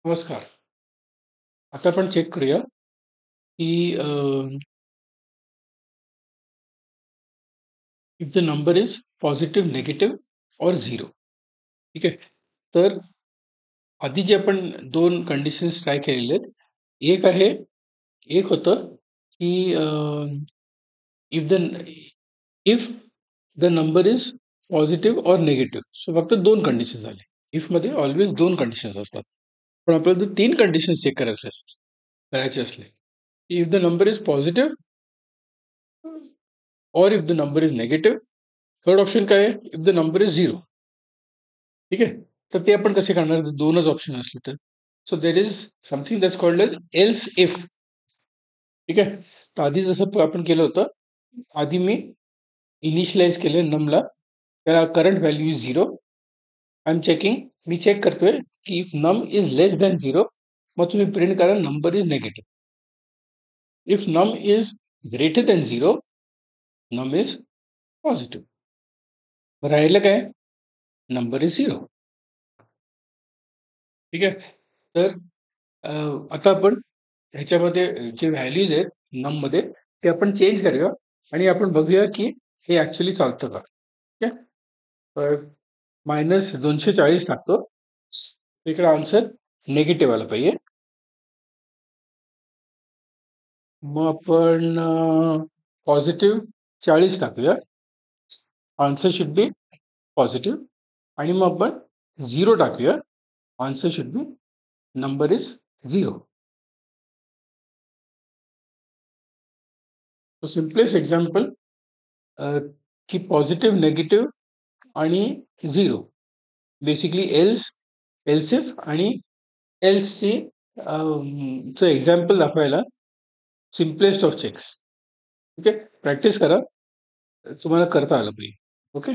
नमस्कार. आता आपण चेक करूया, की if the number is positive, negative और 0. ठीक आहे. तर आधी जे आपण 2 कंडिशन्स ट्राय केलेले आहेत. एक आहे एक होतं, की if the if the number is positive और निगेटिव्ह. सो फक्त 2 कंडिशन झाले. इफमध्ये ऑलवेज 2 कंडिशन्स असतात. पण आपल्याला जर 3 कंडिशन्स चेक करायचे असले, if the number is positive और if the number is negative. Third option काय आहे? If the number is 0. ठीक आहे. तर ते आपण कसे करणार? दोनच ऑप्शन असले तर. So there is something that's called as else if. ठीक आहे. तर आधी जसं आपण केलं होतं, आधी मी इनिशियलाइज केलं नमला, त्याला current value is 0. I am checking. मी चेक करतोय की इफ नम इज लेस दॅन 0, मग तुम्ही प्रिंट करा नंबर इज नेगेटिव्ह. इफ नम इज ग्रेटर दॅन 0, नम इज पॉझिटिव्ह. राहिलं काय? Number is 0. ठीक आहे. तर आता आपण ह्याच्यामध्ये जे व्हॅल्यूज आहेत नममध्ये, ते आपण चेंज करूया आणि आपण बघूया की हे ॲक्च्युअली चालतं का. ठीक आहे. तर -240 टाकतो. इकडे आन्सर निगेटिव्ह आला पाहिजे. मग आपण पॉझिटिव्ह 40 टाकूया. Answer should be positive. आणि मग आपण 0 टाकूया. Answer should be number is 0. Simplest example, की पॉझिटिव्ह, निगेटिव्ह आणि 0. बेसिकली एल्सिफ आणि एल्सची चं एक्झाम्पल दाखवायला सिम्पलेस्ट ऑफ चेक्स. ठीक आहे. प्रॅक्टिस करा, तुम्हाला करता आलं पाहिजे. ओके.